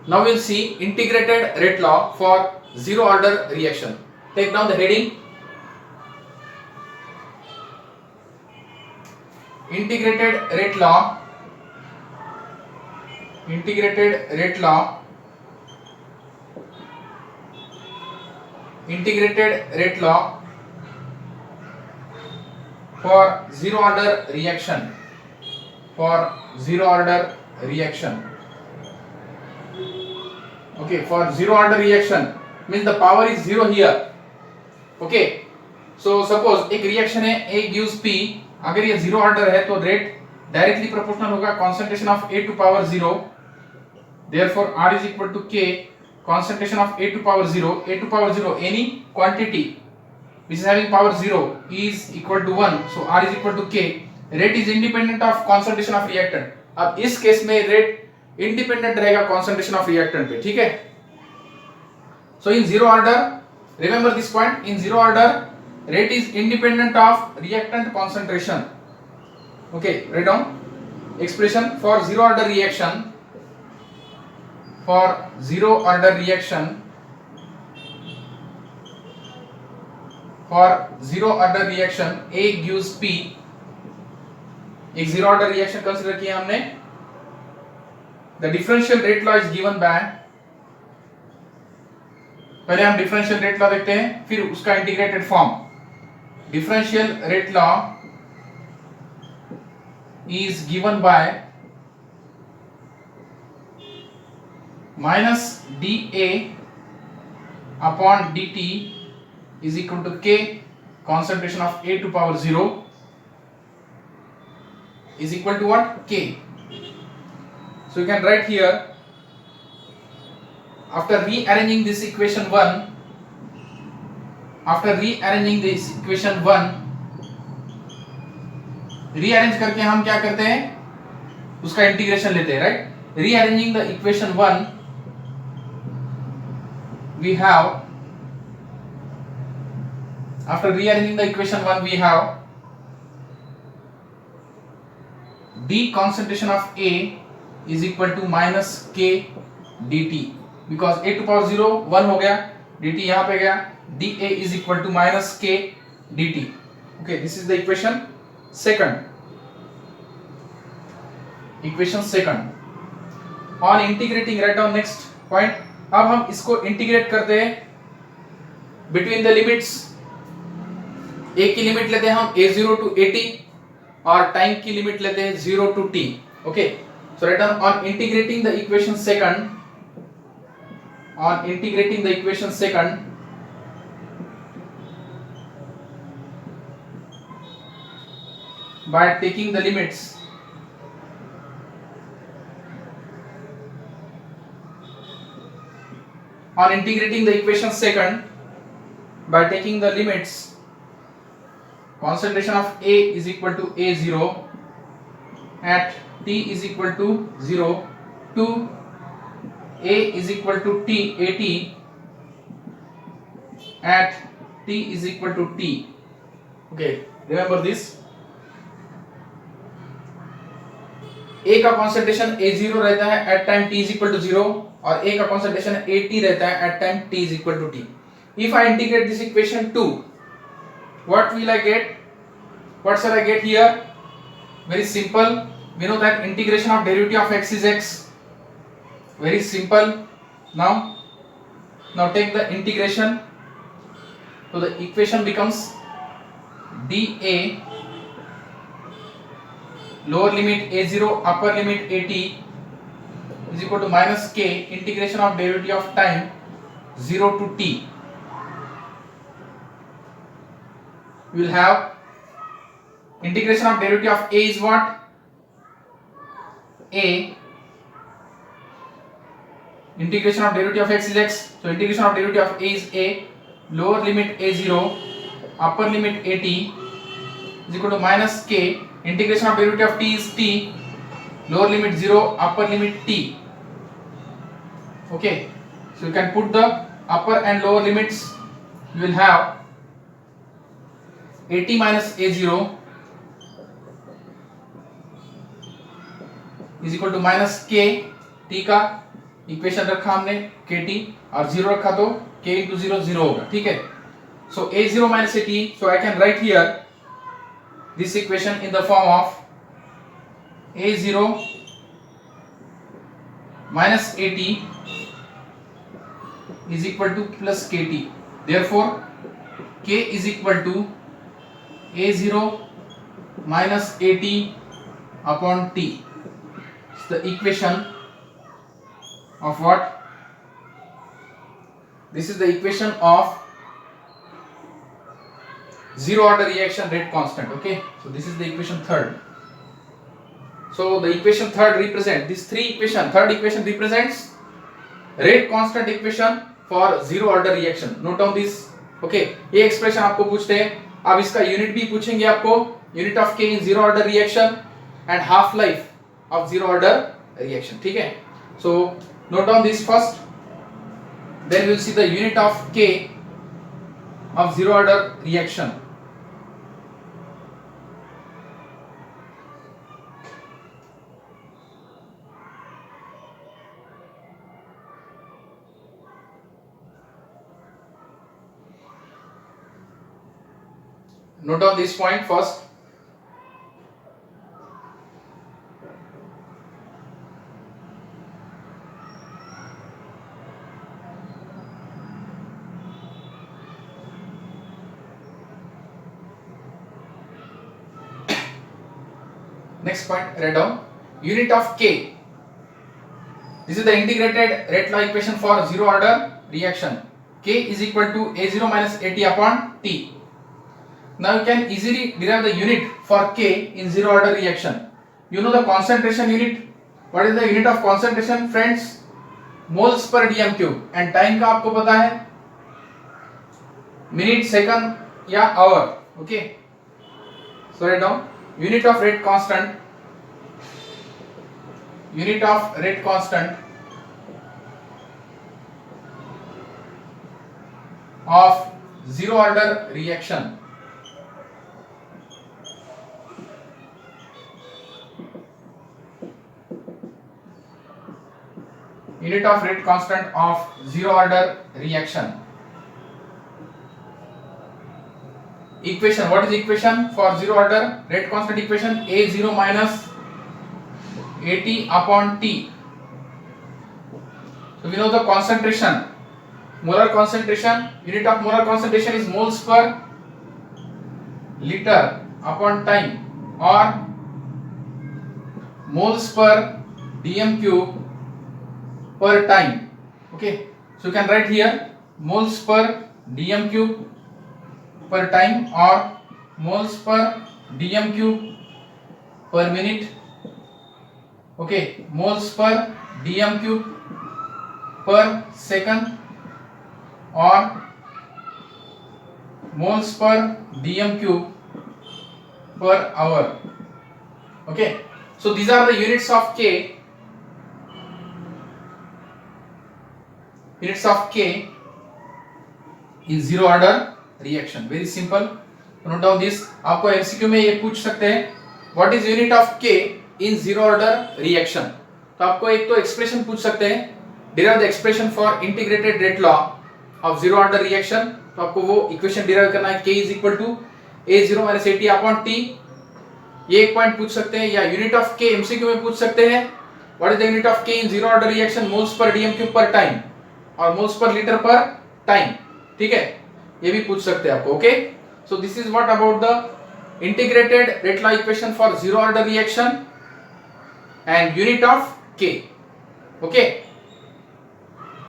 Now we'll see integrated rate law for zero order reaction. Take down the heading. Integrated rate law. Integrated rate law. Integrated rate law for zero order reaction. For zero order reaction. Okay, for zero order reaction means the power is zero here. Okay, so suppose एक reaction है A gives P, अगर ये zero order है तो rate directly proportional होगा concentration of A to power 0. Therefore R is equal to K concentration of A to power 0. A to power 0 any quantity which is having power 0 is equal to 1. So R is equal to K. Rate is independent of concentration of reactant. अब इस case में rate independent रहेगा concentration of reactant पे, ठीक है. So in zero order, remember this point, in zero order rate is independent of reactant concentration. Okay, write down expression for zero order reaction. For zero order reaction, for zero order reaction A gives P. एक zero order reaction consider किया हमने. The differential rate law is given by, पहले हम differential rate law देखते हैं फिर उसका integrated form. Differential rate law is given by minus D A upon D T is equal to K concentration of A to power 0 is equal to what? K. So you can write here, after rearranging this equation 1, after rearranging this equation 1, rearrange करके हम क्या करते हैं, उसका integration लेते हैं, right. Rearranging the equation 1, we have, after rearranging the equation 1 we have D concentration of A is equal to minus K dt, because A to power 0 1 हो गया, dt यहाँ पे गया, dA is equal to minus K dt. Okay, this is the equation second. Equation second. On integrating, write down next point. अब हम इसको integrate करते हैं between the limits. A की लिमिट लेते हैं हम A0 to AT और टाइम की लिमिट लेते हैं 0 to t. Okay, so write down on integrating the equation second, on integrating the equation second, by taking the limits, on integrating the equation second by taking the limits, concentration of A is equal to A0 at t is equal to 0 to A is equal to t at at t is equal to t. Okay, remember this. A का concentration A0 रहता है at time t is equal to 0 और A का concentration AT रहता है at time t is equal to t. If I integrate this equation 2, what will I get? What shall I get here? Very simple. We know that integration of derivative of x is x. Very simple. Now take the integration. So the equation becomes dA lower limit A0 upper limit AT is equal to minus k integration of derivative of time 0 to t. We will have integration of derivative of A is what? A. Integration of derivative of x is x. So integration of derivative of A is A. Lower limit A0, upper limit AT is equal to minus k. Integration of derivative of t is t. Lower limit 0, upper limit t. Okay. So you can put the upper and lower limits. You will have AT minus A0 is equal to minus k t का equation रखा हमने kt और 0 रखा तो k into 0 0 होगा, ठीक है। सो a0 minus at, so I can write here this equation in the form of a0 minus at is equal to plus kt. Therefore k is equal to a0 minus at upon t. It's the equation of what? This is the equation of zero order reaction rate constant. Okay, so this is the equation third. So the equation third represent this three equation. Third equation represents rate constant equation for zero order reaction. Note down this. Okay, ये expression आपको पूछते हैं, अब इसका unit भी पूछेंगे आपको, unit of k in zero order reaction and half life of zero order reaction, ठीक है। So note down this first, then we will see the unit of k of zero order reaction. Note down this point first. Next point, write down unit of k. This is the integrated rate law equation for zero order reaction. K is equal to a0 minus at upon t. Now you can easily derive the unit for k in zero order reaction. You know the concentration unit. What is the unit of concentration, friends? Moles per dm cube. And time का आपको पता है, minute, second या hour. Okay. So write down unit of rate constant. Unit of rate constant of zero order reaction. Unit of rate constant of zero order reaction. Equation, what is equation for zero order rate constant equation? A0 minus at upon t. So we know the concentration, molar concentration, unit of molar concentration is moles per liter upon time or moles per dm cube per time. Okay, so you can write here moles per dm cube per time or moles per dm cube per minute. Okay, moles per dm cube per second or moles per dm cube per hour. Okay, so these are the units of k. Units of k in zero order reaction. Very simple. Note down this. आपको MCQ में ये पूछ सकते हैं, what is unit of k in zero order reaction. तो आपको एक तो एक्सप्रेशन पूछ सकते हैं, derive the expression for integrated rate law of zero order reaction. तो आपको वो इक्वेशन डिराइव करना है, k is equal to a0 minus at upon t. ये एक पॉइंट पूछ सकते हैं, या यूनिट ऑफ k MCQ में पूछ सकते हैं, what is the unit of k in zero order reaction, moles per dm cube per time और moles per liter per time. ठीक है, ये भी पूछ सकते हैं आपको. Okay, so this is what about the integrated rate law equation for zero order reaction and unit of k. Okay.